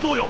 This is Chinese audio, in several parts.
作用。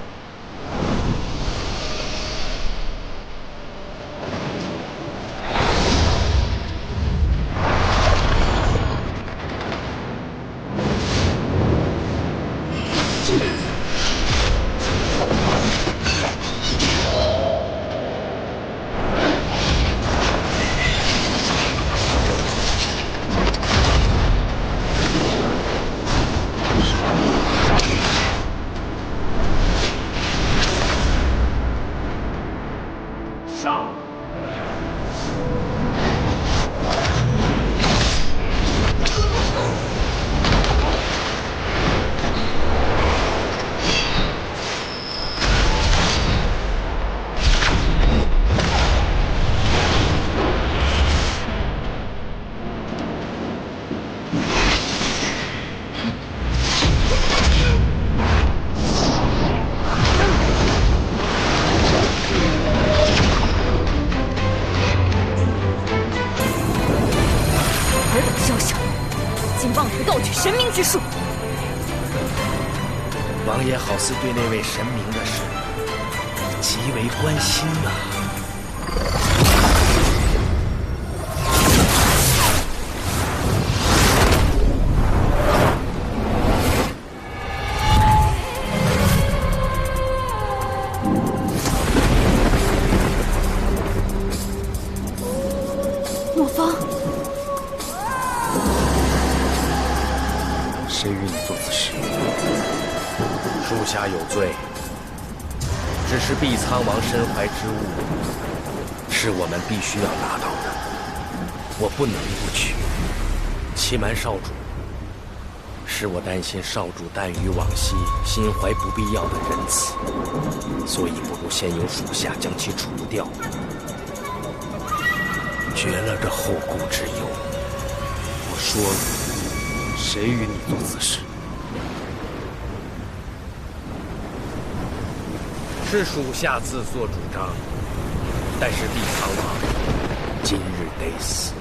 上！尔等宵小，竟妄图盗取神明之术！王爷好似对那位神明的事极为关心呐。莫方，谁与你做此事？属下有罪，只是碧苍王身怀之物，是我们必须要拿到的，我不能不取。欺瞒少主，是我担心少主耽于往昔，心怀不必要的仁慈，所以不如先由属下将其除掉，绝了这后顾之忧。我说了，谁与你做此事？是属下自作主张，但是碧苍王今日得死。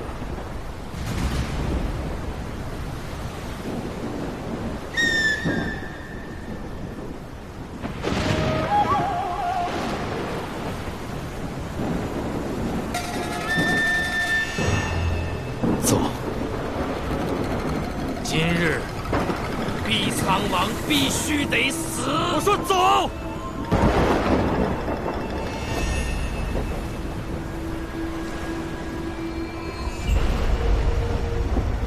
走。今日碧苍王必须得死。我说走。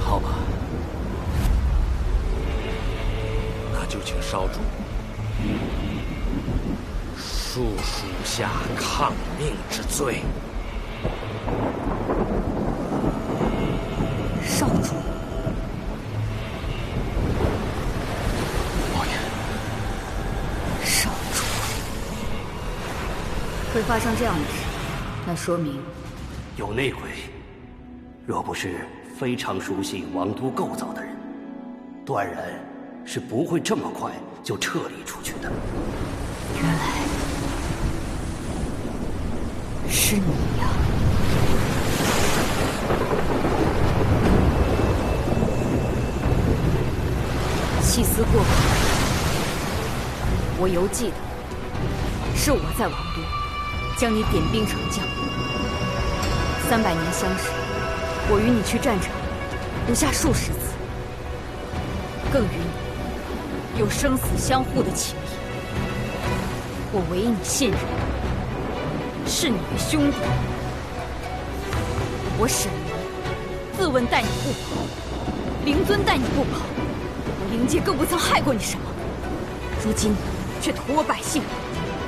好吧，那就请少主恕属下抗命之罪。少主，王爷，少主，会发生这样的事，那说明有内鬼。若不是非常熟悉王都构造的人，断然是不会这么快就撤离出去的。原来是你呀！细思过往，我犹记得，是我在王都将你点兵成将。300年相识，我与你去战场不下数十次，更与你有生死相护的情谊。我唯你信任，是你的兄弟。我沈明自问待你不薄，灵尊待你不薄，我灵界更不曾害过你什么。如今却图我百姓，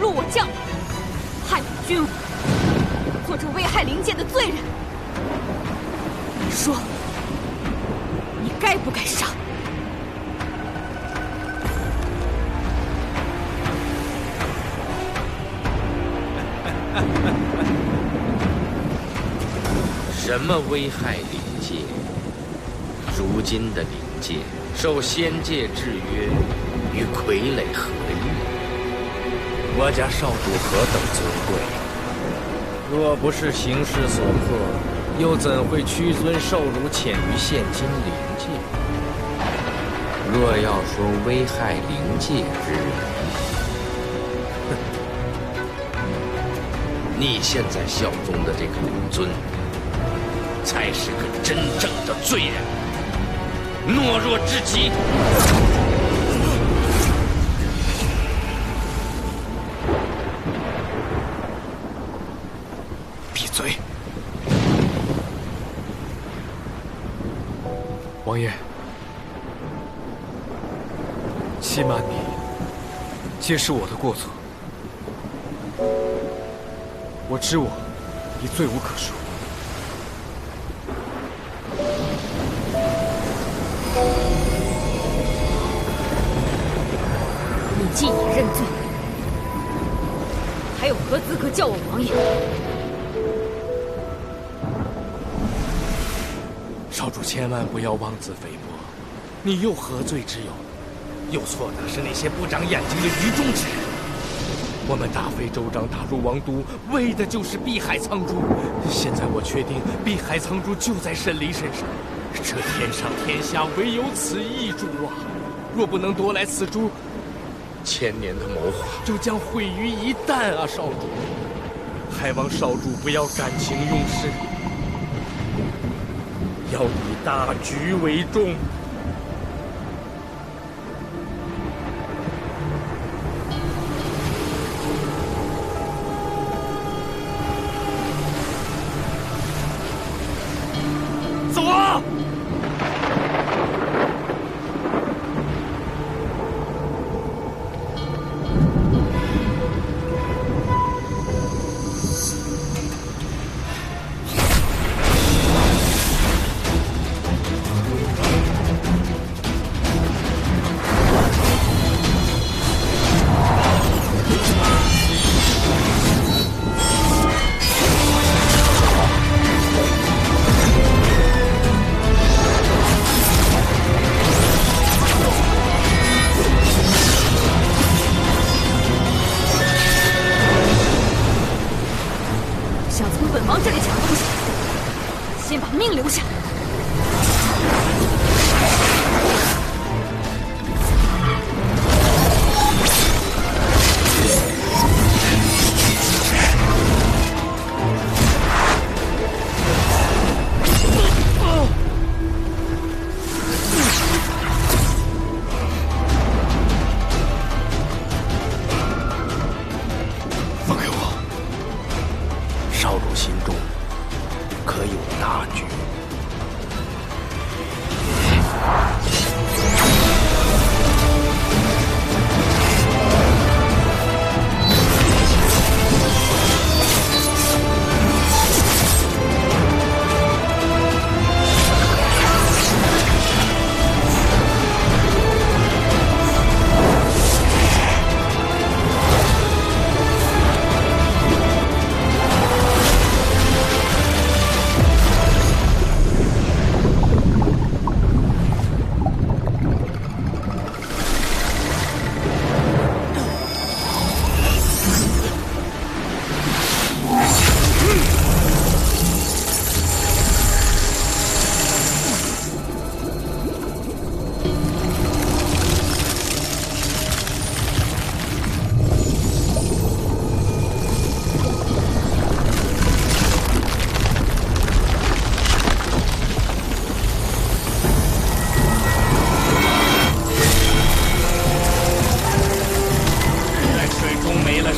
戮我将领，害我君王，做这危害灵界的罪人。你说，你该不该杀？什么危害灵界？如今的灵界受仙界制约，与傀儡何异？我家少主何等尊贵，若不是形势所迫，又怎会屈尊受辱潜于现今灵界？若要说危害灵界之人，你现在效忠的这个武尊，才是个真正的罪人，懦弱至极。闭嘴！王爷，欺瞒你，皆是我的过错。我知我已罪无可恕。你既已认罪，还有何资格叫我王爷？少主千万不要妄自菲薄，你又何罪之有？有错的是那些不长眼睛的愚忠之人。我们大费周章打入王都，为的就是碧海苍珠。现在我确定碧海苍珠就在沈离身上，这天上天下唯有此一珠啊！若不能夺来此珠，1000年的谋划就将毁于一旦啊！少主，还望少主不要感情用事，要以大局为重。走啊！想从本王这里抢东西，先把命留下。放开我！少主心中可有大局？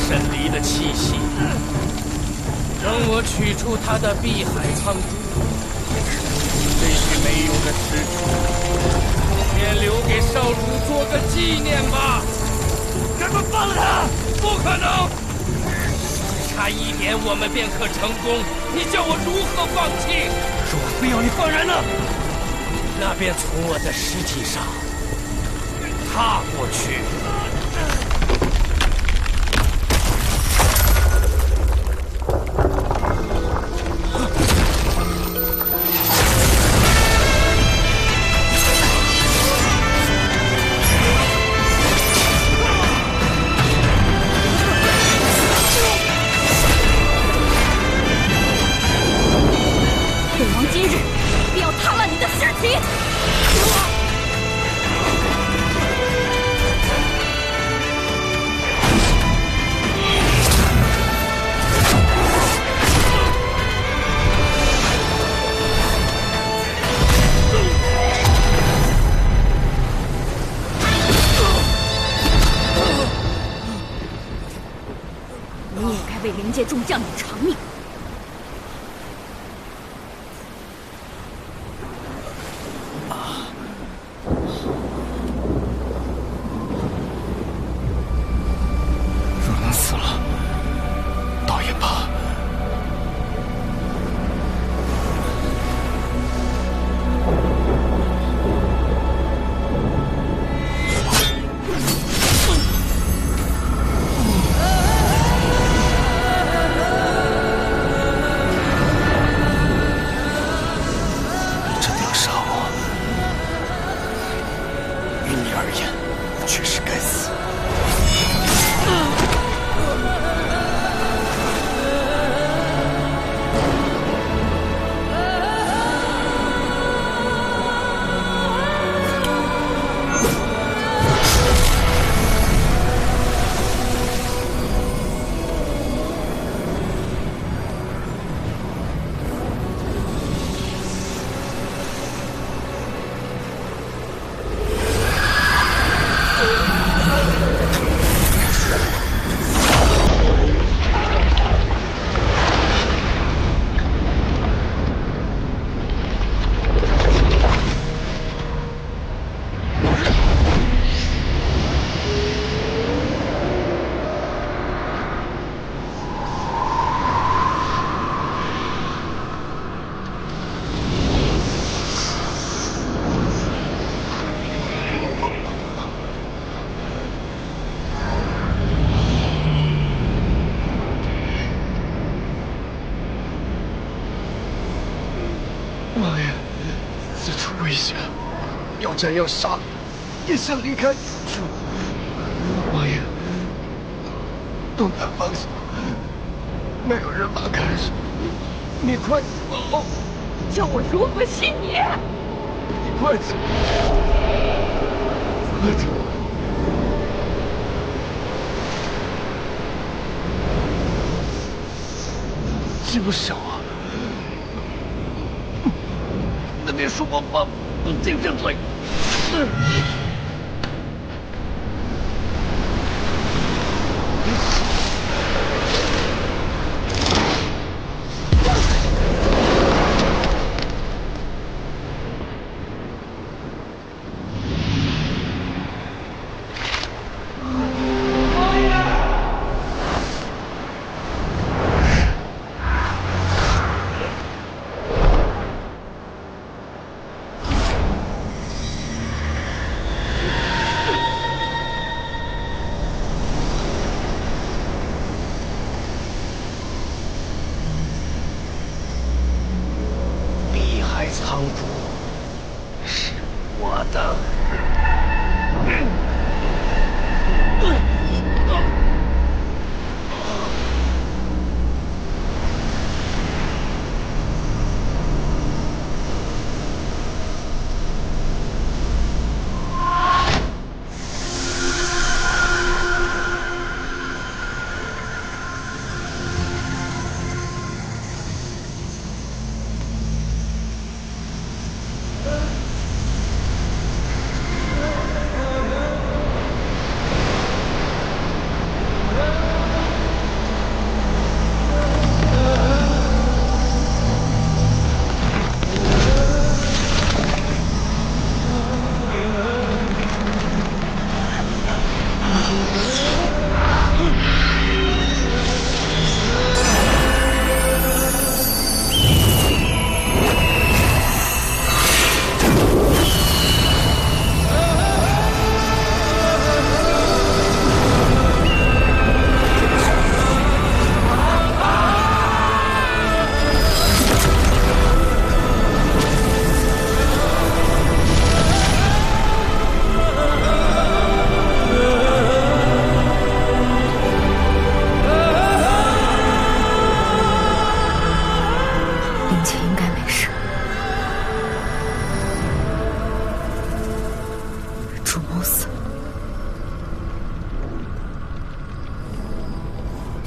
沈离的气息，等我取出他的碧海苍珠，这具没用的尸体，便留给少主做个纪念吧。赶快放了他！不可能！只差一点，我们便可成功。你叫我如何放弃？若非要你放人呢？那便从我的尸体上踏过去。本王今日必要踏烂你的尸体！为灵界众将领偿命。若能死了，倒也罢。王爷，此处危险，要战要杀，也想离开。王爷，东南方向没有人马看守，你快走！叫我如何信你？你快走！快走！这么小啊！那你说我爸不顶着嘴？仓库是我的。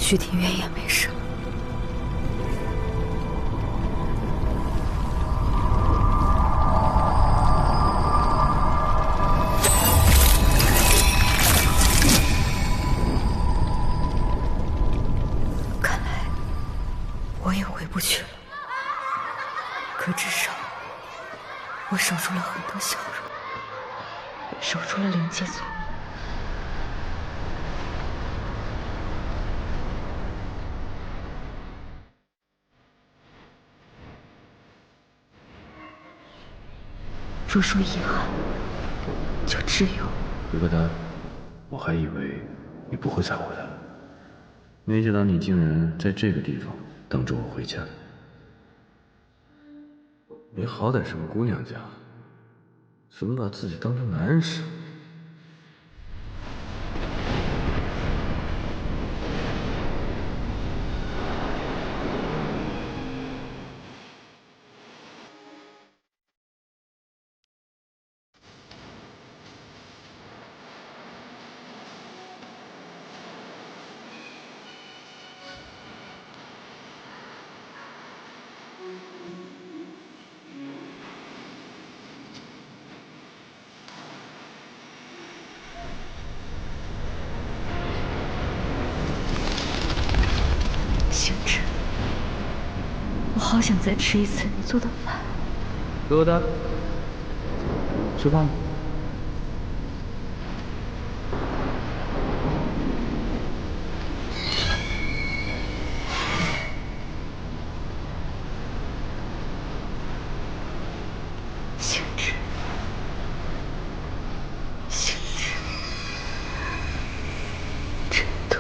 徐庭渊也没事。看我守住了很多笑容，守住了灵界族。若说遗憾，就只有格格丹，我还以为你不会再回来，没想到你竟然在这个地方等着我回家。你好歹是个姑娘家，怎么把自己当成男人使？星辰，我好想再吃一次你做的饭。格格丹，吃饭。星辰，星辰，真痛。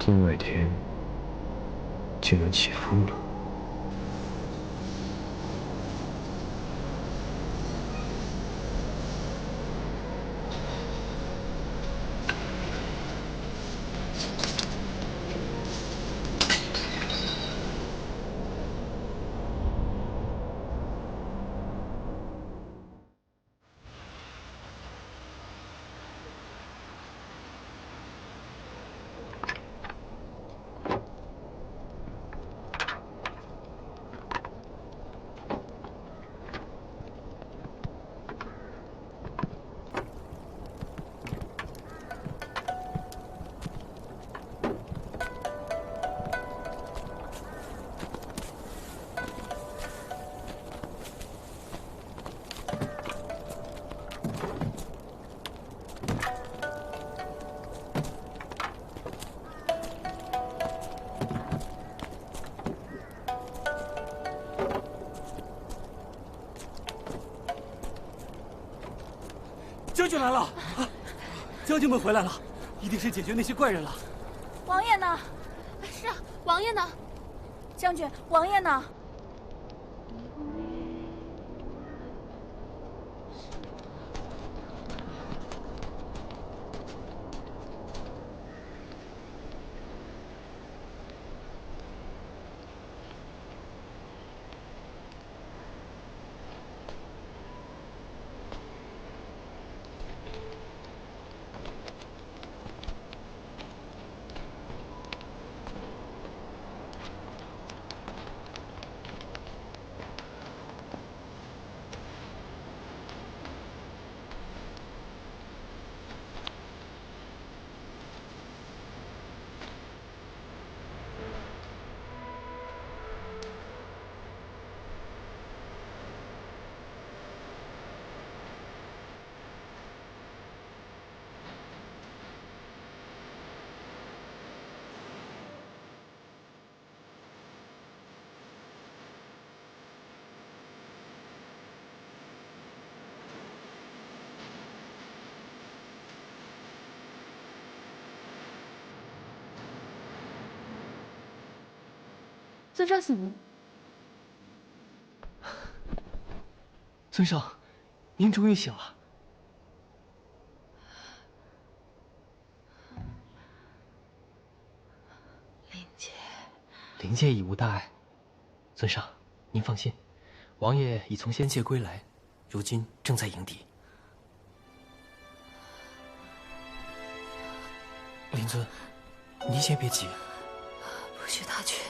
天外天竟然起风了。将军来了！啊，将军们回来了，一定是解决那些怪人了。王爷呢？是啊，王爷呢？将军，王爷呢？尊上醒了。尊上，您终于醒了。灵界已无大碍，尊上，您放心，王爷已从仙界归来，如今正在营地。灵尊，您先别急，不许他去！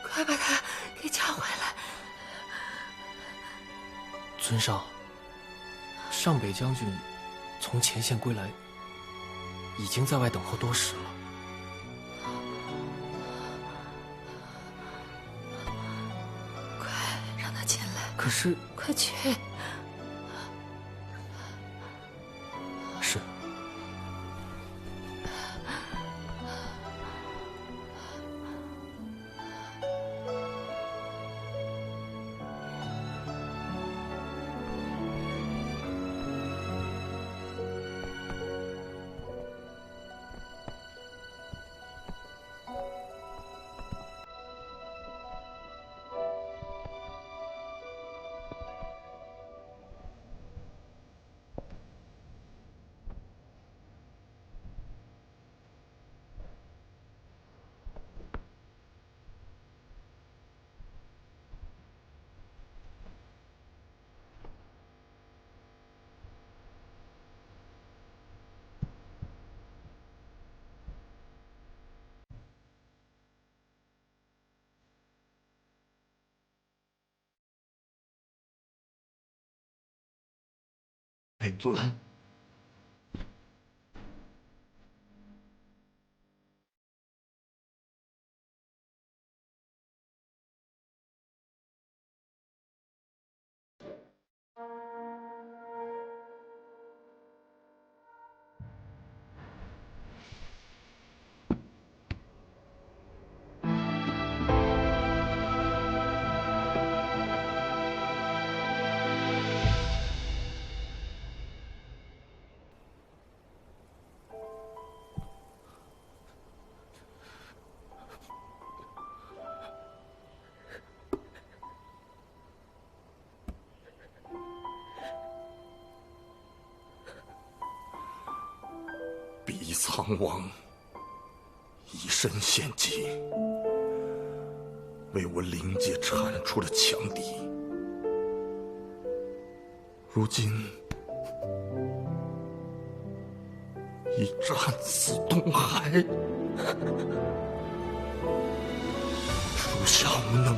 快把他给叫回来！尊上，上北将军从前线归来，已经在外等候多时了。快让他进来！可是，快去！是。北尊，比苍王以身献计，为我灵界铲除了强敌。如今已战死东海，属下无能，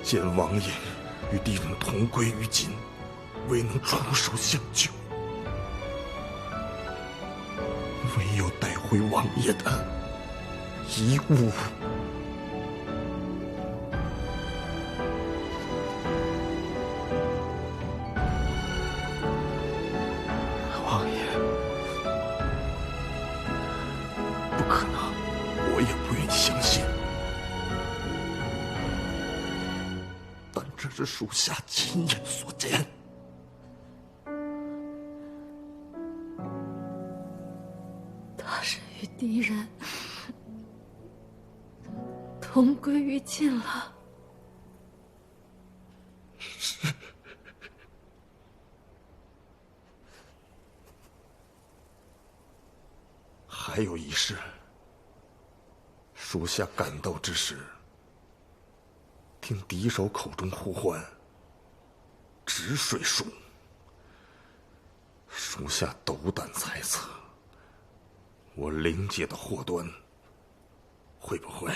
见王爷与敌人同归于尽，未能出手相救。唯有带回王爷的遗物。王爷，不可能，我也不愿意相信。但这是属下亲眼所见。与敌人同归于尽了。是。还有一事，属下赶到之时，听敌手口中呼唤“止水术”，属下斗胆猜测。我灵界的祸端会不会？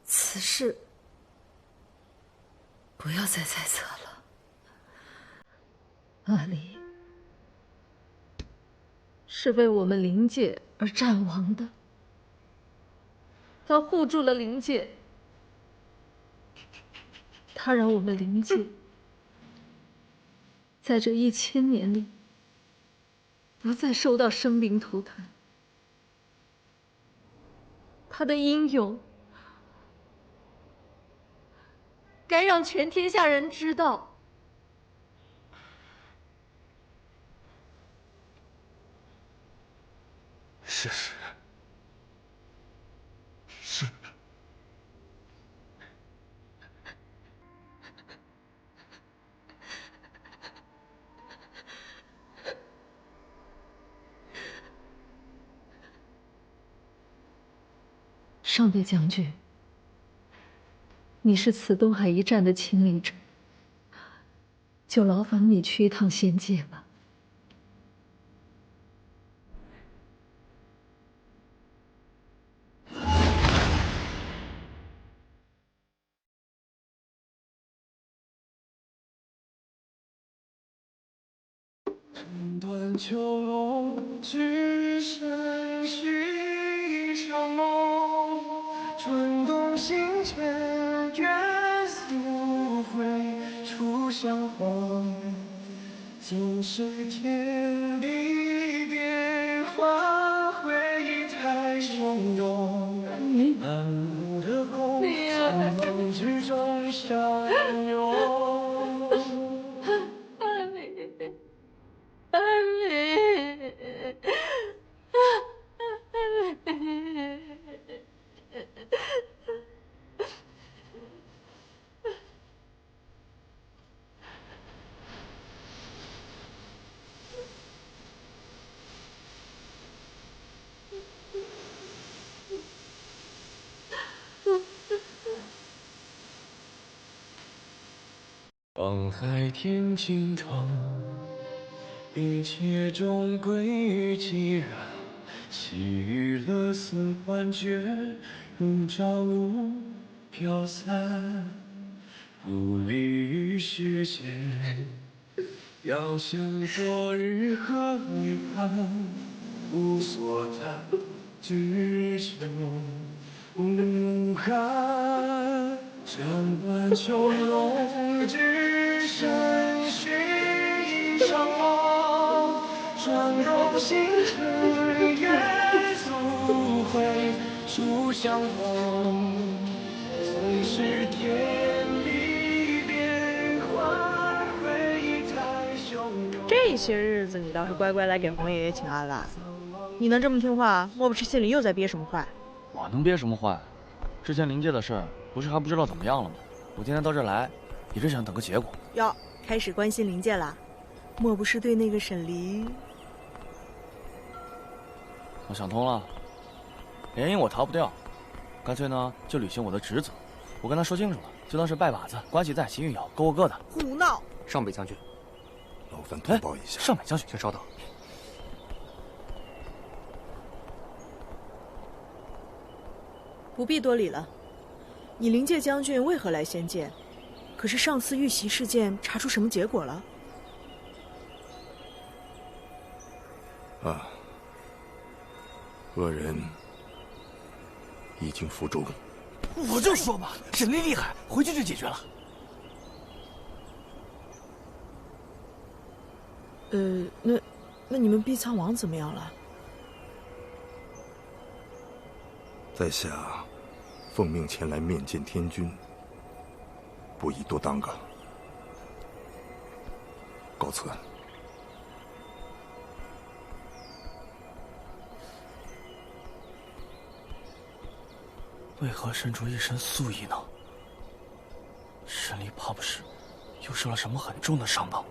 此事不要再猜测了。阿离是为我们灵界而战亡的，他护住了灵界，他让我们灵界在这1000年里不再受到生灵涂炭。他的英勇，该让全天下人知道。是。上北将军，你是此东海一战的亲历者，就劳烦你去一趟仙界吧。断秋龙，只身续一场梦。春冬心间，月宿回，初相逢。今世天地变化，回忆太汹涌。满目的空，从梦之中相拥。望海天晴长，一切终归于寂然。细雨勒丝幻觉，如朝露飘散。不离于世间，遥想昨日何年盼。无所谈，只求无憾。斩断秋龙，只身续一场梦。转动星辰，月宿回，初相逢。曾是天地变幻，回忆太汹涌。这些日子你倒是乖乖来给红爷爷请安了。你能这么听话，莫不是心里又在憋什么坏？我能憋什么坏？之前灵界的事儿，不是还不知道怎么样了吗？我今天到这儿来，也是想等个结果。哟，开始关心灵界了？莫不是对那个沈离？我想通了，联姻我逃不掉，干脆呢就履行我的职责。我跟他说清楚了，就当是拜把子，关系在，情与有，各过各的。胡闹！上北将军，劳烦通报一下。上北将军，请稍等。不必多礼了。你灵界将军为何来仙界？可是上次遇袭事件查出什么结果了？啊，恶人已经伏诛。我就说嘛，沈离厉害，回去就解决了。那你们碧苍王怎么样了？在下奉命前来面见天君，不宜多耽搁。告辞。为何渗出一身素衣呢？沈离怕不是又受了什么很重的伤吧？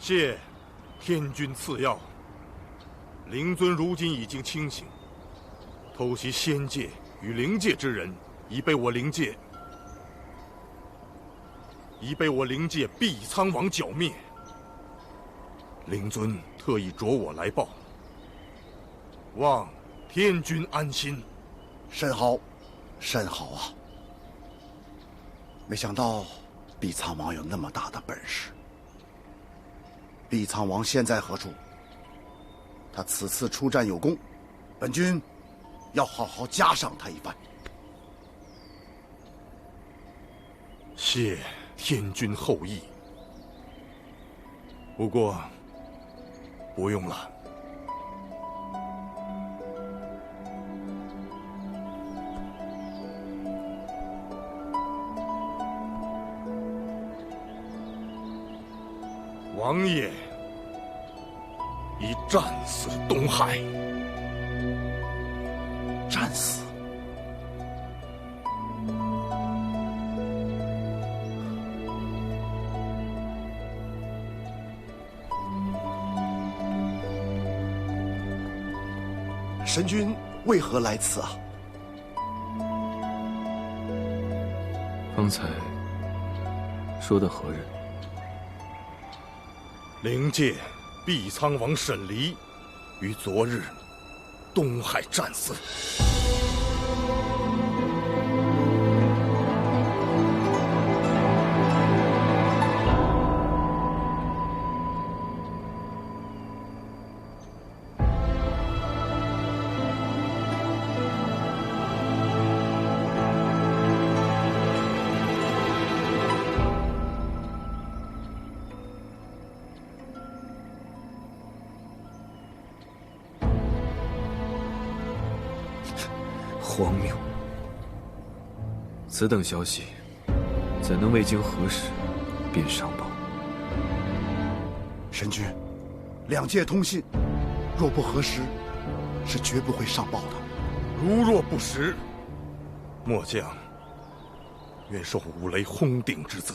谢天君赐药。灵尊如今已经清醒，偷袭仙界与灵界之人已被我灵界碧苍王剿灭。灵尊特意着我来报，望天君安心。甚好，甚好啊！没想到碧苍王有那么大的本事。碧苍王现在何处？他此次出战有功，本军要好好嘉赏他一番。谢天君厚意，不过不用了。王爷以战死东海。战死？神君为何来此啊？方才说的何人？灵界毕仓王沈离于昨日东海战死。荒谬！此等消息，怎能未经核实便上报？神君，两界通信，若不核实，是绝不会上报的。如若不实，末将愿受五雷轰顶之责。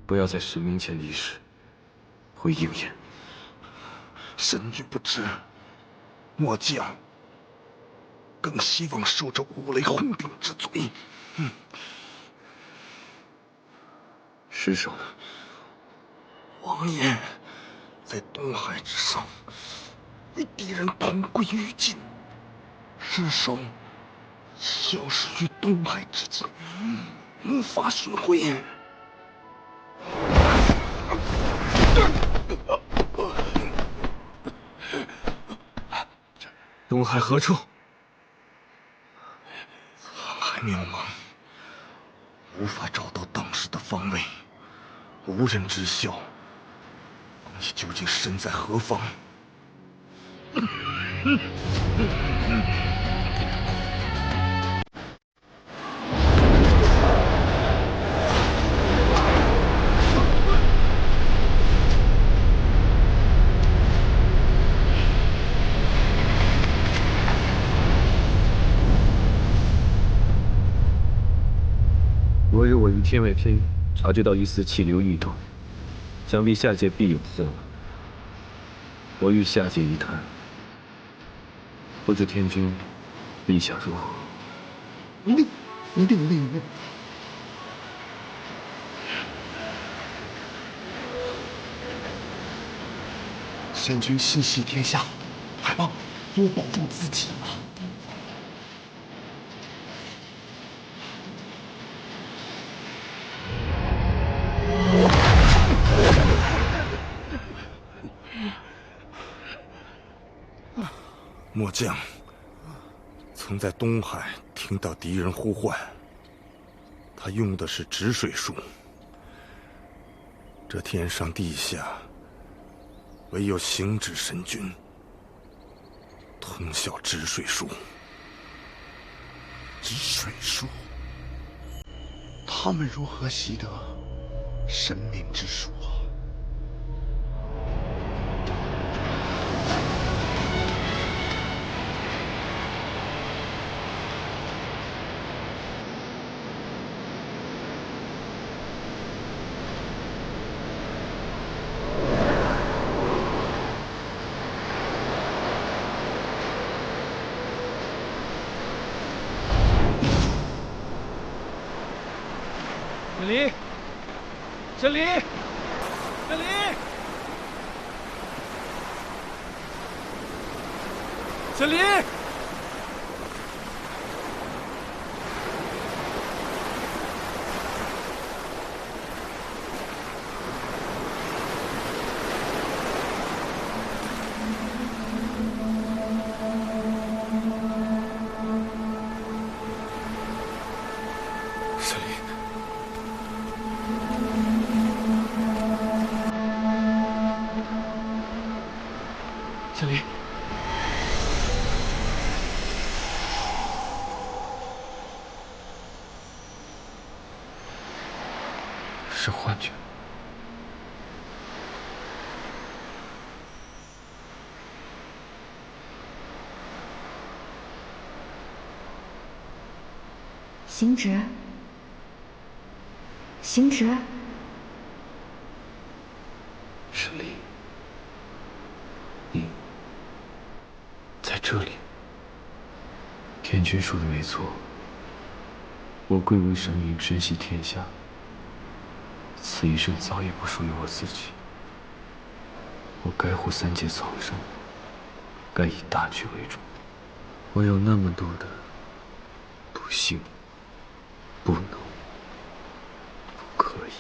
不要在神明前离世，会应验。神君不知，末将更希望受这五雷轰顶之罪。尸首呢？王爷在东海之上与敌人同归于尽，尸首消失于东海之境，无法寻回。东海何处？沧海渺茫，无法找到当时的方位，无人知晓你究竟身在何方。昨日我于天外篇察觉到一丝气流异动，想必下界必有祸。我欲下界一探，不知天君意下如何？令。神君心系天下，还望多保重自己啊！末将曾在东海听到敌人呼唤，他用的是止水术。这天上地下，唯有行止神君通晓止水术。止水术，他们如何习得神明之术啊？沈离，沈离，沈离，沈离！沈离，是幻觉。行止，行止。神灵，你在这里。天君说的没错，我贵为神明，珍惜天下。此一生早已不属于我自己，我该护三界苍生，该以大局为重。我有那么多的不幸、不能、不可以。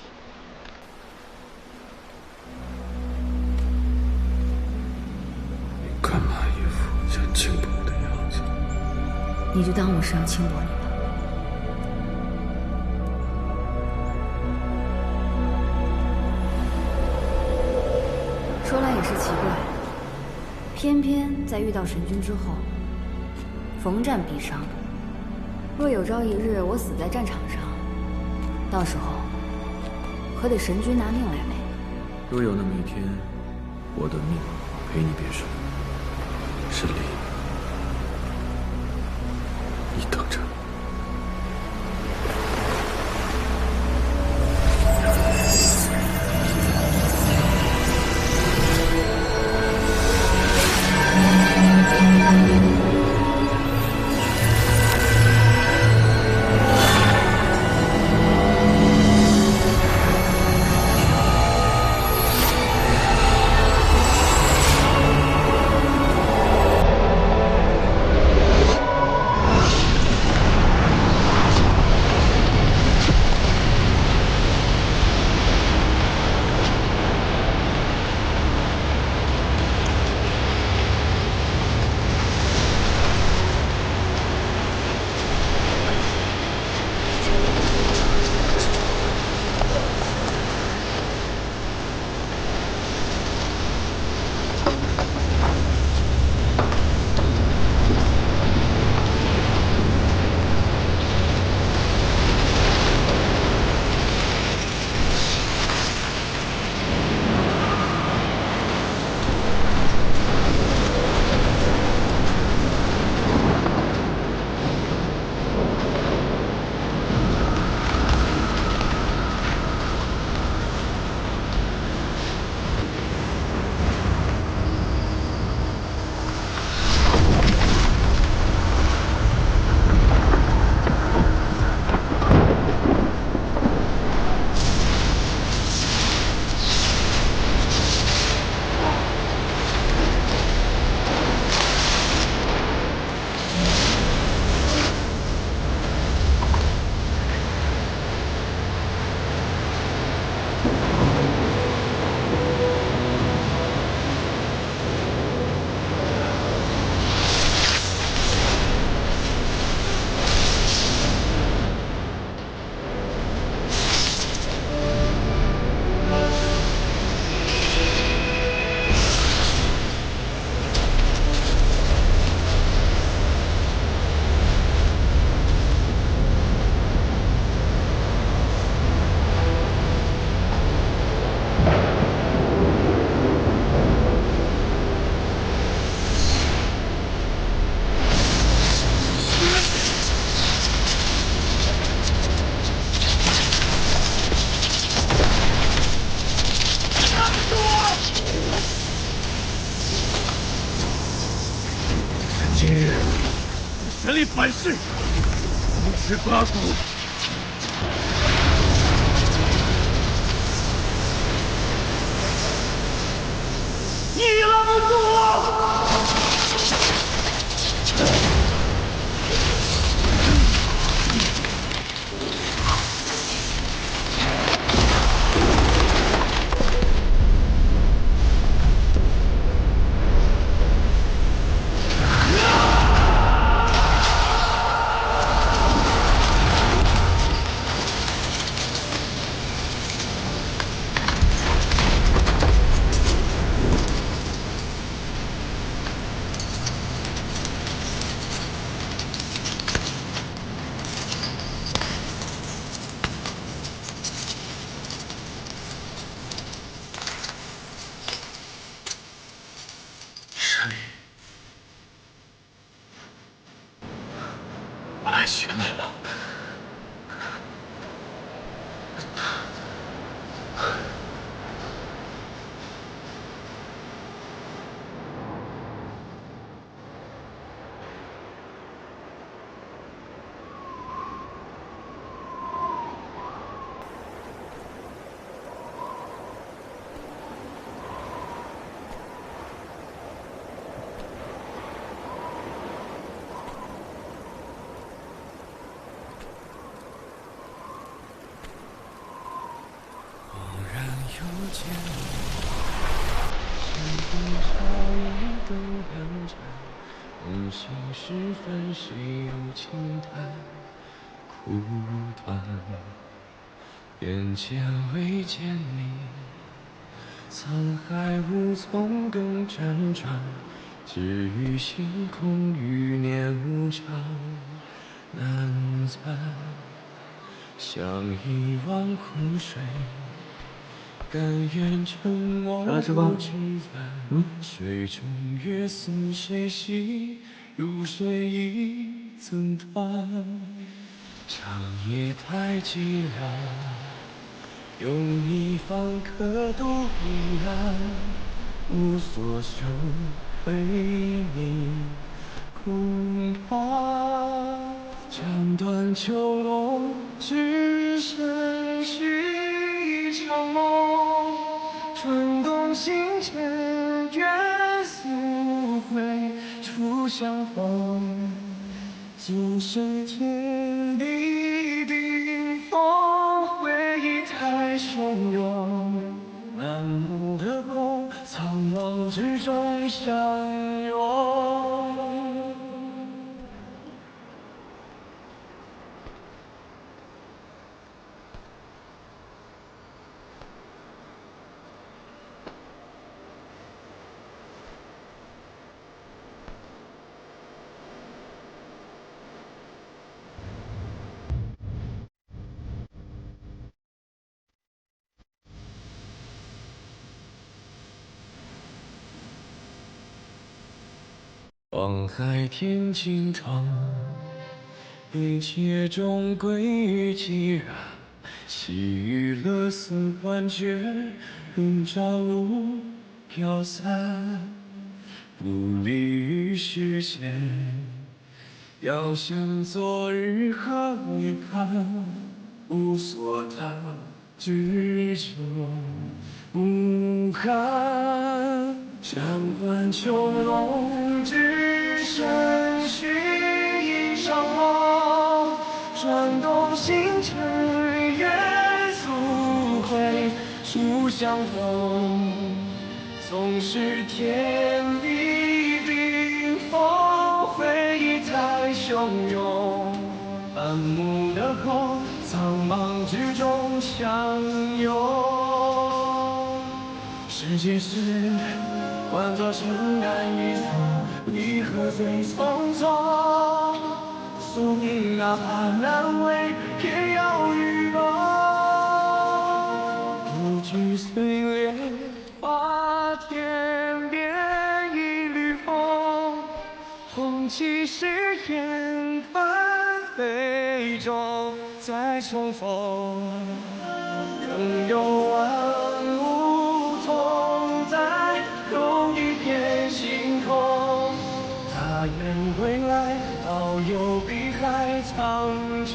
你干嘛一副想轻薄我的样子？你就当我是要轻薄你吧。说来也是奇怪，偏偏在遇到神君之后，逢战必伤。若有朝一日我死在战场上，到时候可得神君拿命来赔。若有那么一天，我的命陪你变身，神灵，你等着。今日神力反噬，无耻八股！你老祖！这里，我来寻你了。又见你，身边少一灯亮着，梦醒时分，谁又轻叹苦短？眼前未见你，沧海无从更辗转，只余星空余念无常难暂，像一汪湖水。甘愿沉默不知返，水中月似谁系，如水一曾断。长夜太寂寥，有你方可度彼岸，无所求，为你空花。斩断秋冬，只剩续一场梦。春冬心间，愿速回初相逢。今生天地冰封，回忆太汹涌。满目的空，苍茫之中相拥。望海天晴窗，一切终归于寂然。细雨勒丝断绝，如朝露飘散。不离于视线，遥想昨日何以堪？无所谈，只求无憾。斩断秋冬，只剩续一场梦。转动星辰，愿速回初相逢。纵使天地冰封，回忆太汹涌。满目的空，苍茫之中相拥。世界事，换作情难一途，离合最匆匆。送哪怕难为，也要与共。不惧岁月，化天边一缕风。红旗誓言，翻飞中再重逢。更有万物同在，同一片星空。他愿归来，遨游碧海苍穹。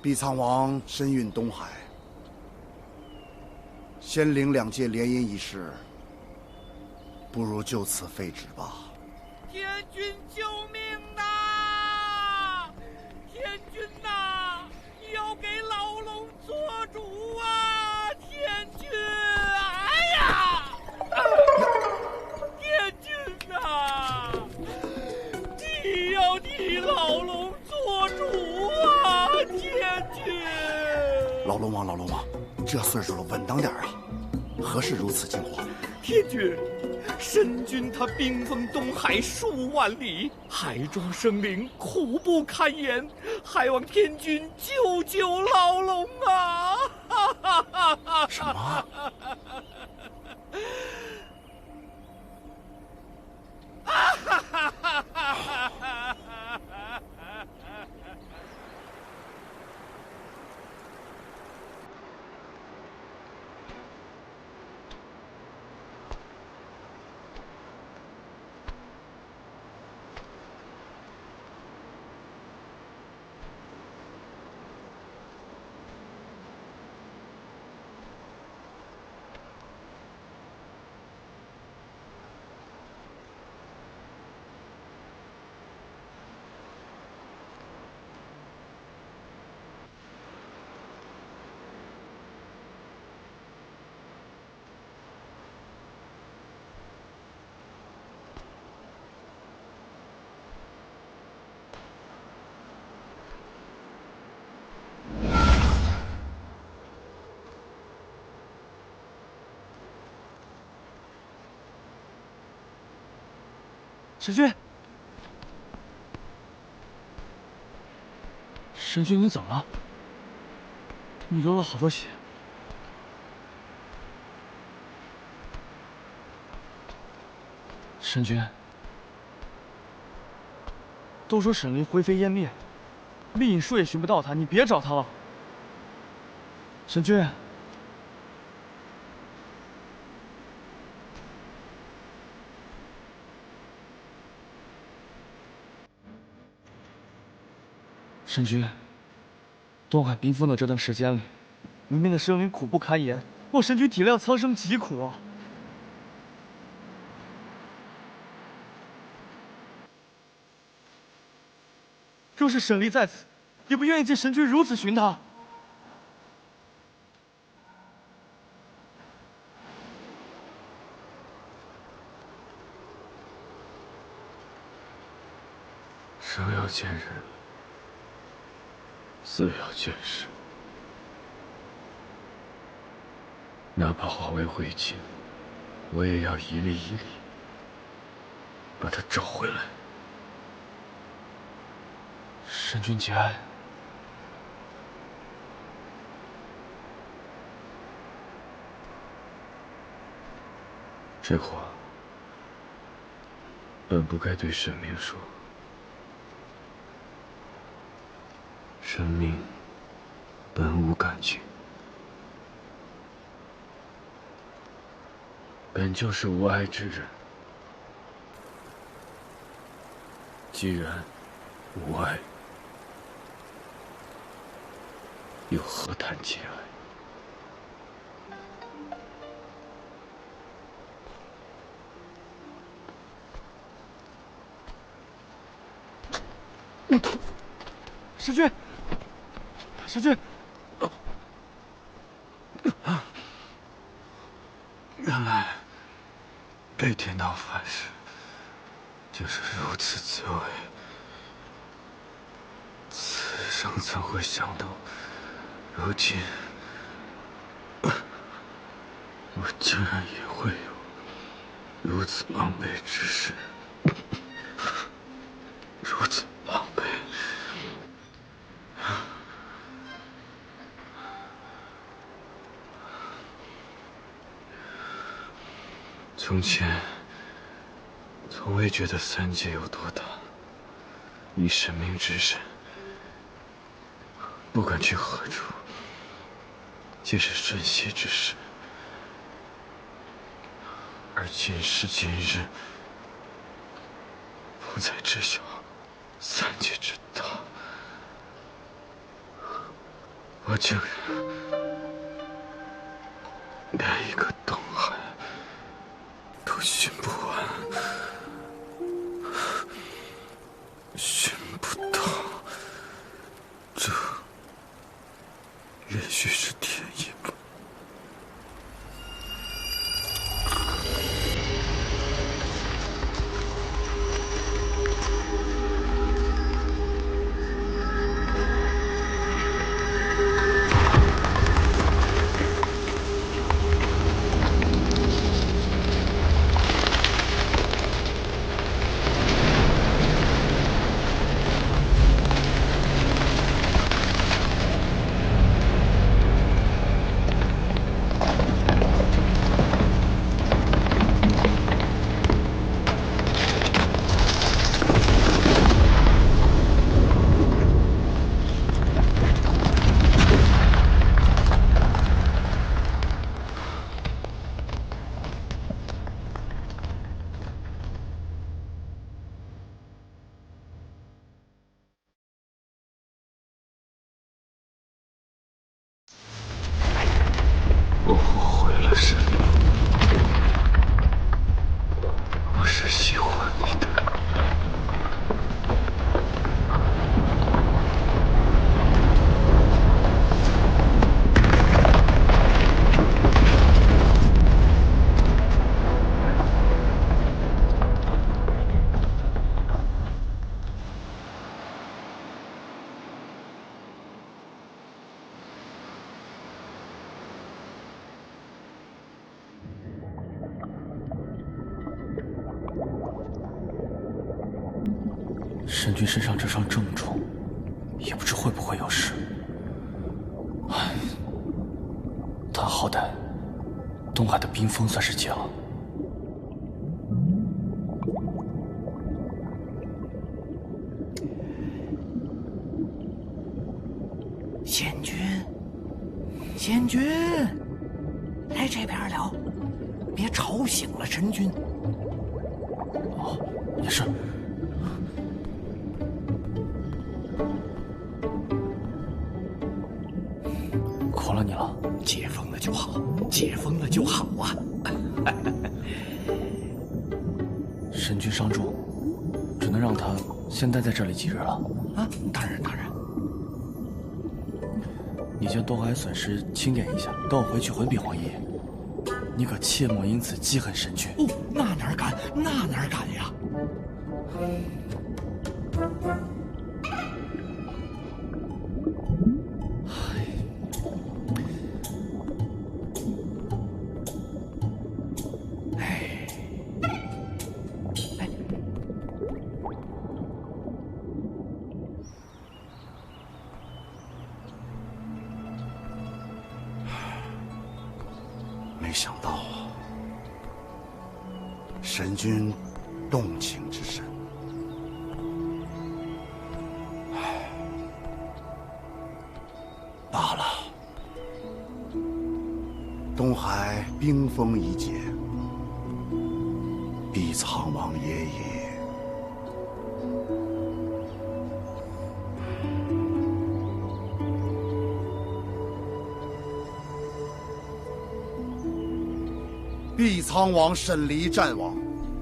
碧苍王身运东海，仙灵两界联姻一事，不如就此废止吧。天君救命呐！天君呐，你要给老龙做主啊！天君，哎呀！天君呐！老龙王，老龙王，这岁数了，稳当点啊！何事如此惊慌？天君，神君他兵锋东海数万里，海中生灵苦不堪言，还望天君救救老龙啊！什么？神君，神君，你怎么了？你流了好多血。神君，都说沈离灰飞烟灭，丽影术也寻不到他，你别找他了。神君。神君，东海冰封的这段时间里，里面的生灵苦不堪言，望神君体谅苍生疾苦啊！若是沈离在此，也不愿意见神君如此寻他。生要见人，死要见尸。哪怕化为灰烬，我也要一粒一粒把他找回来。神君节哀。这话本不该对神明说。神明本无感情，本就是无爱之人。既然无爱，又何谈节哀？神君，神君，原来被天道反噬，就是如此滋味。此生怎会想到，如今我竟然也会有如此狼狈之事，如此狼狈。从前从未觉得三界有多大，以神明之身，不管去何处，皆是瞬息之事。而今时今日，不再知晓三界之大，我竟然连一个东海都寻不完，寻不到。这也许是天意吧。我误会了，沈离。我是喜欢你的。沈君身上这伤这么重，也不知会不会有事。唉，但好歹东海的冰封算是解了。仙君，仙君，来这边了，别吵醒了神君。哦，也是。苦了你了。解封了就好，解封了就好啊！神君伤重，只能让他先待在这里几日了。啊，当然当然。你将东海损失清点一下，等我回去回禀皇爷爷。你可切莫因此记恨神君。哦，那哪敢，那哪敢呀！没想到啊，神君动情之深。罢了，东海冰封已解，必苍王爷爷。毕苍王沈离战亡，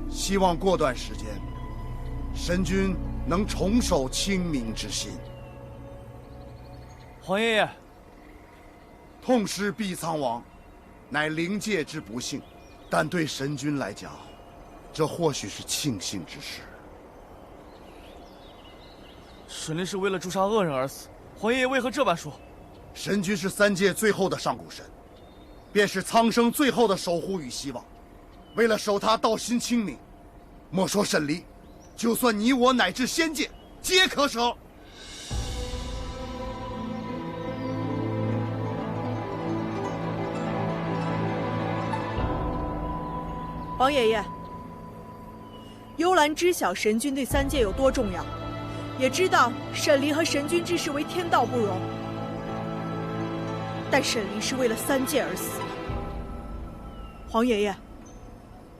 希望过段时间，神君能重守清明之心。皇爷爷，痛失毕苍王，乃灵界之不幸，但对神君来讲，这或许是庆幸之事。沈离是为了诛杀恶人而死，皇爷爷为何这般说？神君是三界最后的上古神，便是苍生最后的守护与希望。为了守他道心清明，莫说沈离，就算你我乃至仙界，皆可舍。王爷爷，幽兰知晓神君对三界有多重要，也知道沈离和神君之事为天道不容，但沈离是为了三界而死。皇爷爷，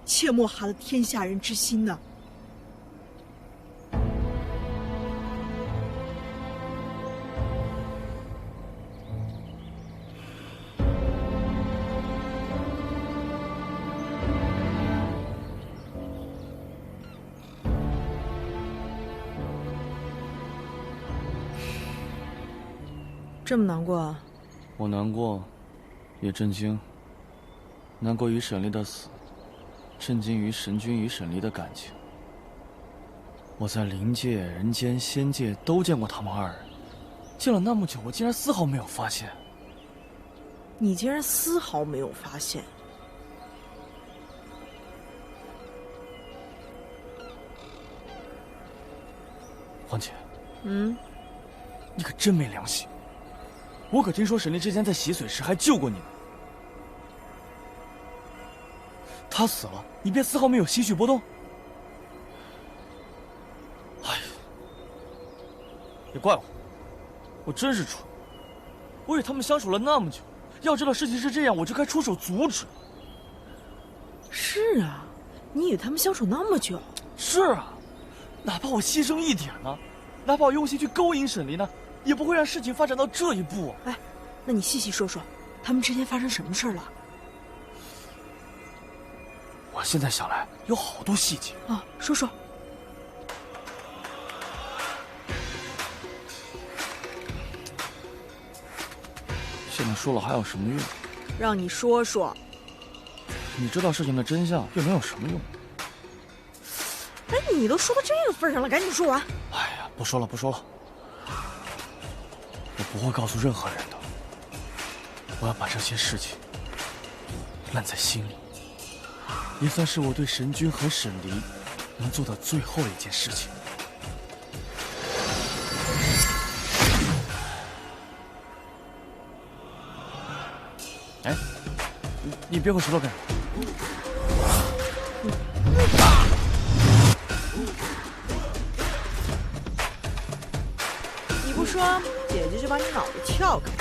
切莫寒了天下人之心呐！这么难过啊？我难过，也震惊。难过于沈离的死，震惊于神君与沈离的感情。我在灵界、人间、仙界都见过他们二人，见了那么久，我竟然丝毫没有发现。你竟然丝毫没有发现？黄姐，你可真没良心！我可听说沈离之前在洗髓时还救过你们。他死了，你便丝毫没有些许波动？哎呀，也怪我，我真是蠢。我与他们相处了那么久，要知道事情是这样，我就该出手阻止。是啊，你与他们相处那么久。是啊，哪怕我牺牲一点呢，哪怕我用心去勾引沈离呢，也不会让事情发展到这一步。哎，那你细细说说，他们之间发生什么事了？现在想来有好多细节啊，说说。现在说了还有什么用？让你说说。你知道事情的真相又能有什么用？哎，你都说到这个份上了，赶紧说完。哎呀，不说了，不说了。我不会告诉任何人的。我要把这些事情烂在心里，也算是我对神君和沈离能做的最后一件事情。哎，你别给我石头干什么？你不说，姐姐就把你脑袋撬开。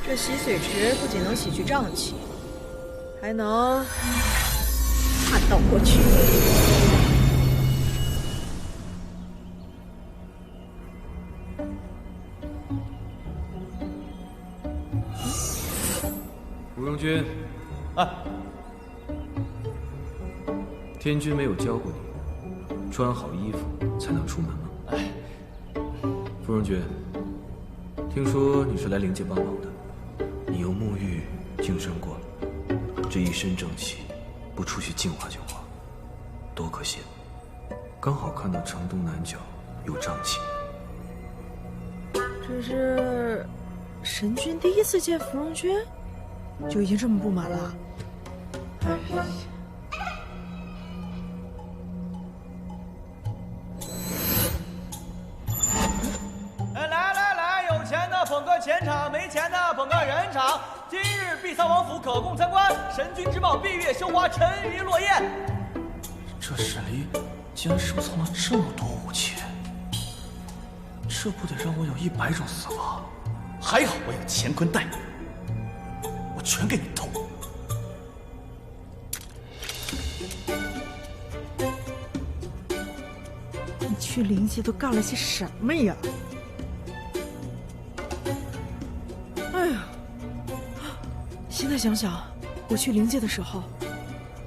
这洗髓池不仅能洗去瘴气，还能看到过去。芙蓉君，啊，天君没有教过你，穿好衣服才能出门吗？哎，芙蓉君，听说你是来灵界帮忙的，你又沐浴净身过，这一身正气，不出去净化净化，多可惜！刚好看到城东南角有瘴气。这是神君第一次见芙蓉君，就已经这么不满了。哎，来，有钱的捧个钱场，没钱的捧个人场。今日碧苍王府可供参观，神君之宝闭月羞花，沉鱼落雁。这沈离竟然收藏了这么多武器，这不得让我有100种死法？还好我有乾坤袋，我全给你偷。你去灵界都干了些什么呀？哎呀，现在想想，我去灵界的时候，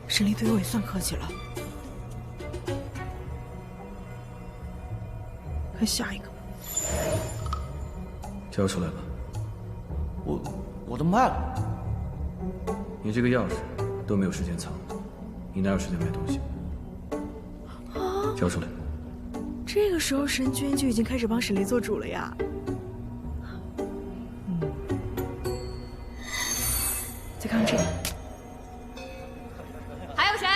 沈离对我也算客气了。看下一个吧。交出来吧。我都卖了。你这个钥匙都没有时间藏，你哪有时间买东西？啊！交出来。这个时候神君就已经开始帮沈离做主了呀。再看看这个。还有谁？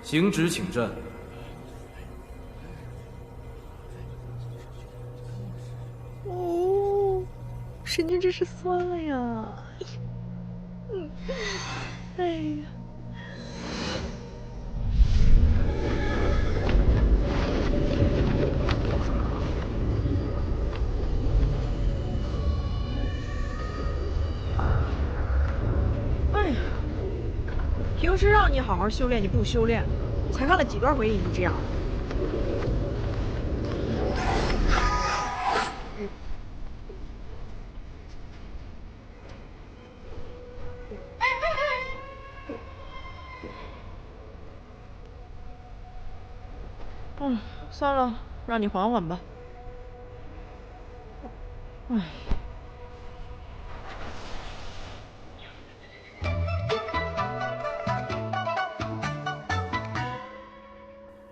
行止请战。哦，神君真是酸了呀！哎呀。哎呀，平时让你好好修炼，你不修炼，才看了几段回忆你就这样。算了，让你缓缓吧。哎。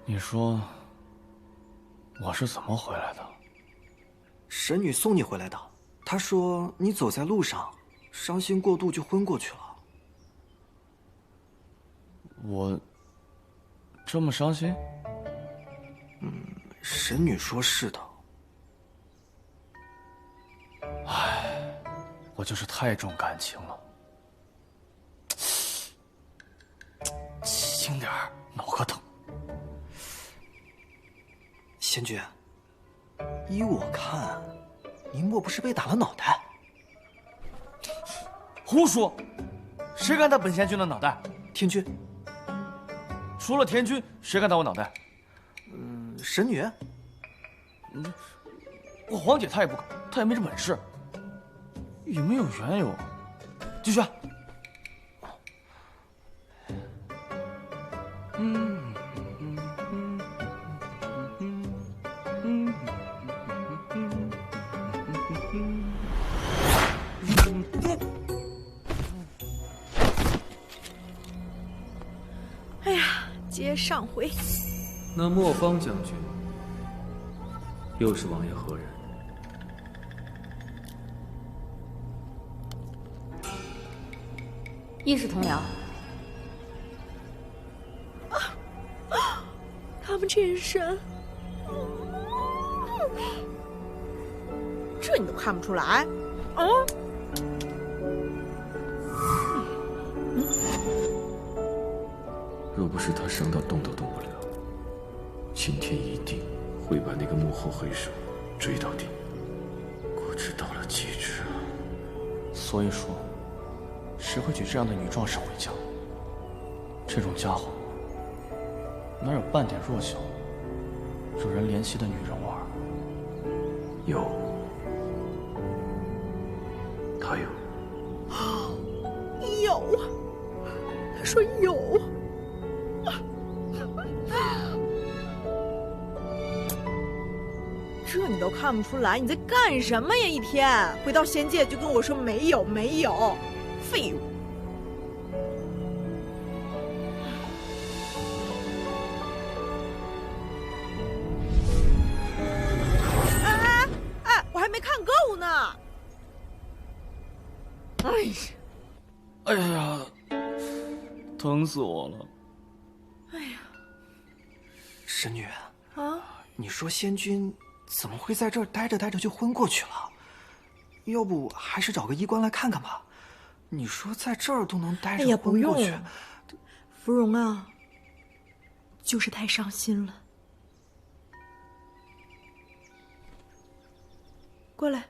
你说我是怎么回来的？神女送你回来的。她说你走在路上，伤心过度就昏过去了。我这么伤心？神女说是的。唉，我就是太重感情了。轻点儿，脑壳疼。仙君，依我看，你莫不是被打了脑袋？胡说！谁敢打本仙君的脑袋？天君。除了天君，谁敢打我脑袋？神女？我黄姐她也不敢，她也没这本事，也没有缘由。继续。哎呀，接上回。那莫方将军又是王爷何人？亦是同僚。他们这身，这你都看不出来？若不是他伤到动都动不了，今天一定会把那个幕后黑手追到底。果知到了极致啊！所以说，谁会娶这样的女壮士回家？这种家伙哪有半点弱小、惹人怜惜的女人味儿？有，他有。有，他说有。这你都看不出来，你在干什么呀？一天回到仙界就跟我说没有没有，废物！哎，我还没看够呢！哎呀，疼死我了！哎呀，神女啊，你说仙君怎么会在这儿待着待着就昏过去了？要不还是找个医官来看看吧。你说在这儿都能待着昏过去，芙蓉啊，就是太伤心了。过来，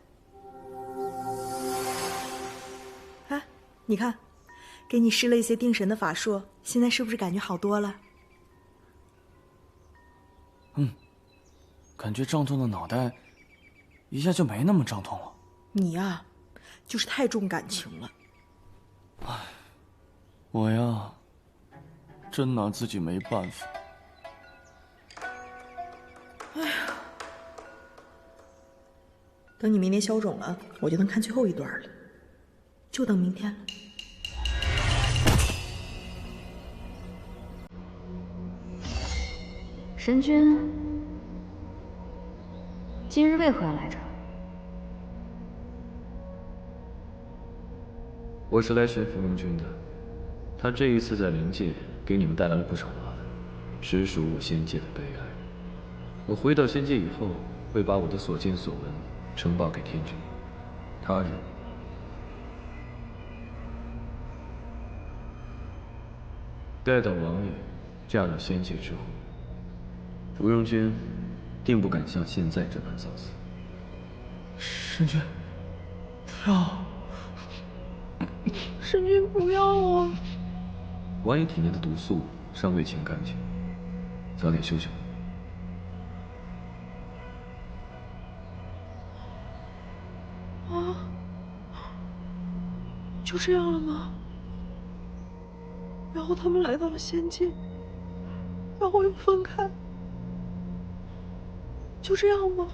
啊，你看，给你施了一些定神的法术，现在是不是感觉好多了？感觉胀痛的脑袋，一下就没那么胀痛了。你呀，就是太重感情了。唉，我呀，真拿自己没办法。哎呀，等你明天消肿了，我就能看最后一段了，就等明天了。神君，今日为何要来这儿？我是来寻芙蓉君的，他这一次在灵界给你们带来了不少麻烦，实属我仙界的悲哀。我回到仙界以后，会把我的所见所闻呈报给天君。他日，待到王爷嫁入仙界之后，芙蓉君定不敢像现在这般造次。神君，不要！神君不要啊！王爷体内的毒素尚未清干净，早点休息。啊，就这样了吗？然后他们来到了仙界，然后又分开，就这样吗？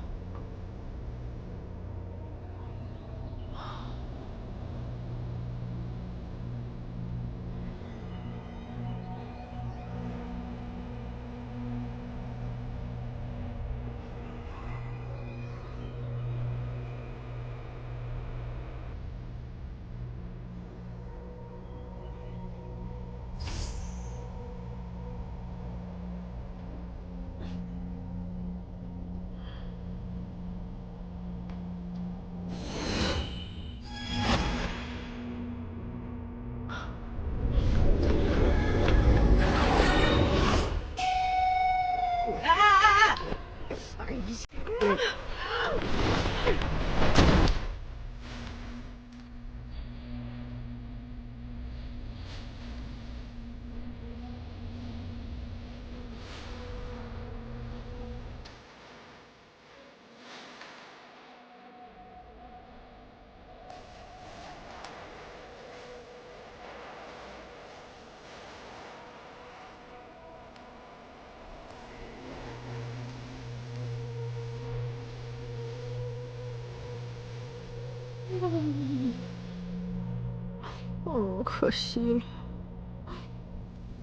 可惜了，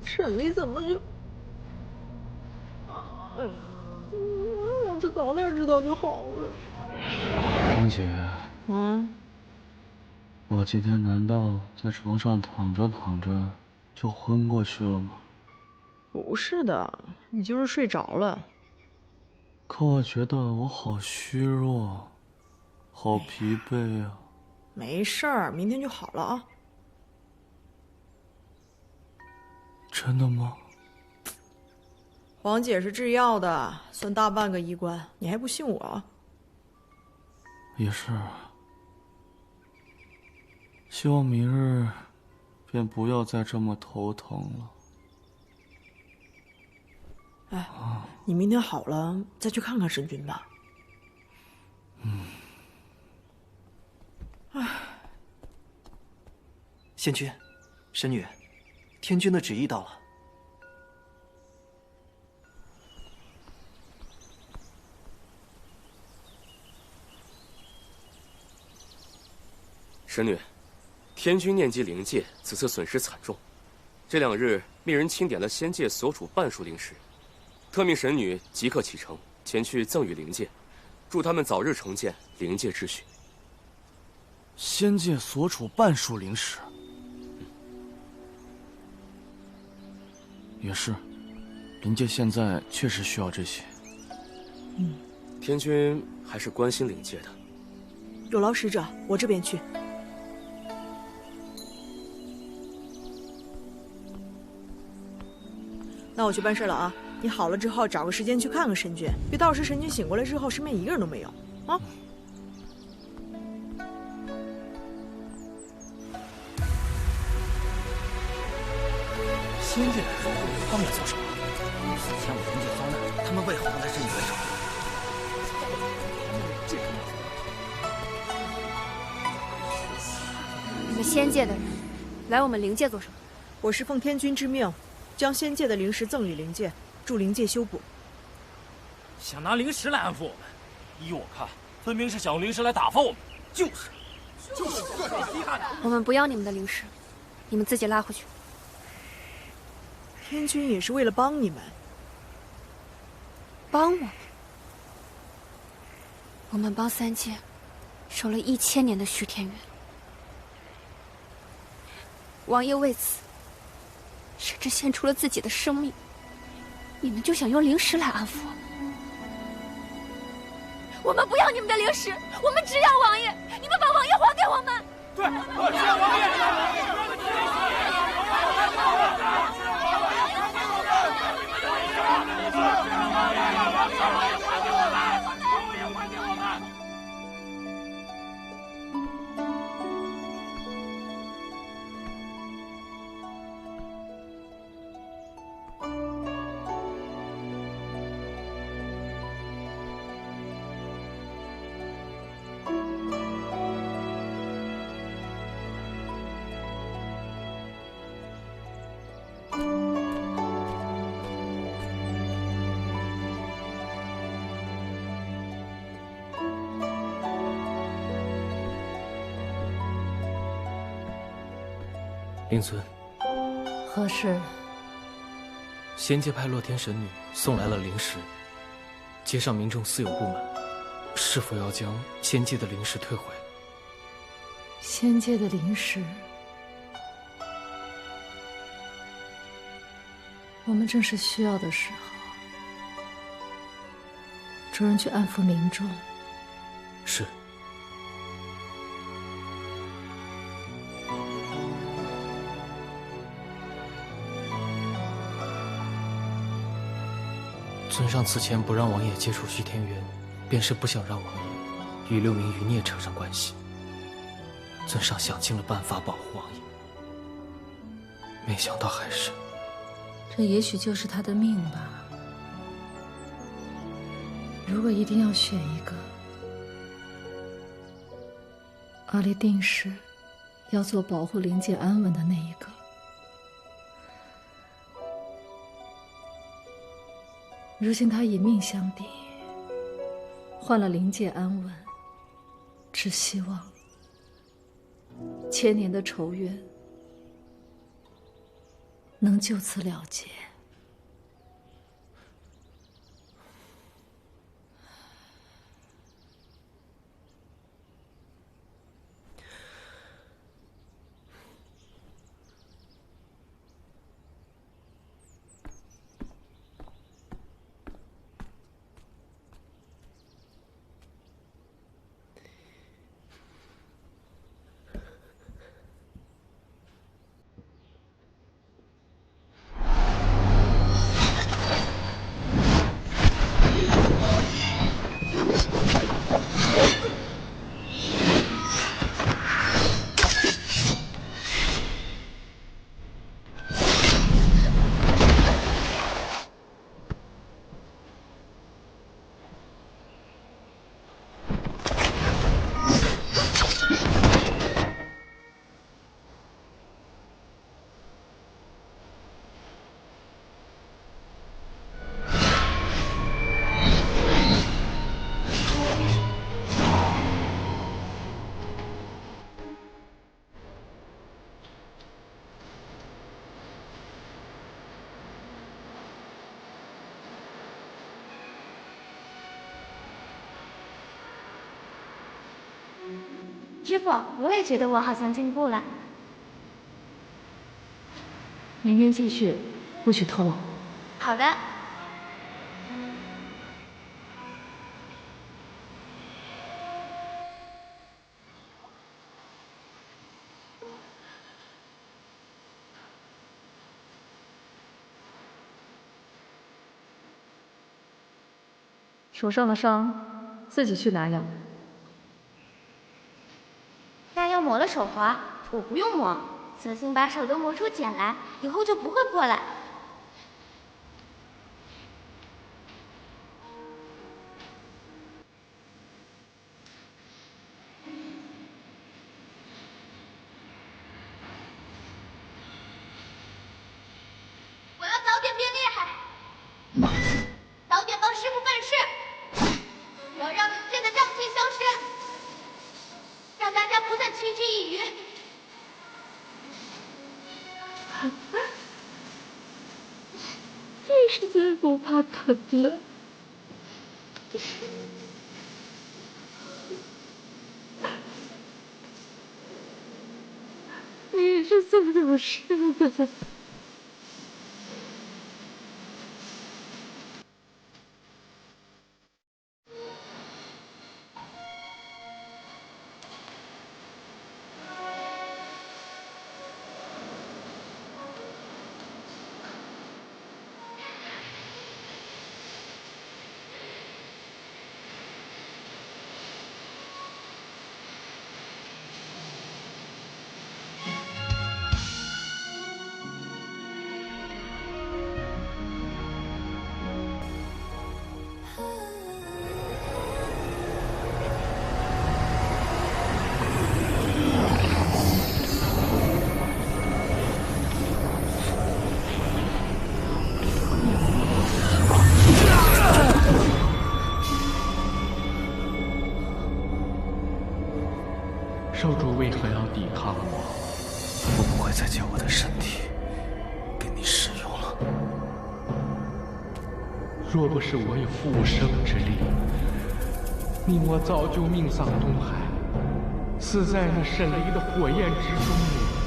沈离怎么就……要是早点知道就好了。玲姐，我今天难道在床上躺着躺着就昏过去了吗？不是的，你就是睡着了。可我觉得我好虚弱，好疲惫啊。没事儿，明天就好了啊。真的吗？黄姐是制药的，算大半个医官，你还不信我？也是。希望明日便不要再这么头疼了。哎，你明天好了再去看看沈君吧。仙君，神女，天君的旨意到了。神女，天君念及灵界，此次损失惨重。这2日，命人清点了仙界所处半数灵石，特命神女即刻启程前去赠予灵界，祝他们早日重建灵界秩序。仙界所处半数灵石，也是，灵界现在确实需要这些。天君还是关心灵界的。有劳使者，我这边去。那我去办事了啊！你好了之后找个时间去看看神君，别到时神君醒过来之后身边一个人都没有啊！仙界的人帮你做什么？此前我灵界遭难，他们为何不来这里援手？你们仙界的人来我们灵界做什么？我是奉天君之命，将仙界的灵石赠予灵界，助灵界修补。想拿灵石来安抚我们？依我看，分明是想用灵石来打发我们。就是。我们不要你们的灵石，你们自己拉回去。天君也是为了帮你们。帮我们？我们帮三界守了1000年的虚天元，王爷为此甚至献出了自己的生命，你们就想用灵石来安抚我们？我们不要你们的灵石，我们只要王爷，你们把王爷还给我们。对，我只要王爷。灵尊，何事？仙界派洛天神女送来了灵石，街上民众似有不满，是否要将仙界的灵石退回？仙界的灵石，我们正是需要的时候。主人去安抚民众。是。尊上此前不让王爷接触虚天元，便是不想让王爷与6名余孽扯上关系。尊上想尽了办法保护王爷，没想到还是……这也许就是他的命吧。如果一定要选一个，阿离定是要做保护灵界安稳的那一个。如今他以命相抵，换了灵界安稳，只希望千年的仇怨能就此了结。师傅，我也觉得我好像进步了。明天继续，不许偷懒。好的。手上的伤，自己去拿药。那要抹了手滑，我不用抹，索性把手都磨出茧来，以后就不会破了。我要早点变厉害，早点帮师傅办事，我要让灵界的瘴气消失。让大家不再趋之若鹜。这是最不怕疼的。你是怎么懂事的？少主为何要抵抗我？我不会再将我的身体给你使用了。若不是我有复生之力，你我早就命丧东海，死在那沈离的火焰之中了。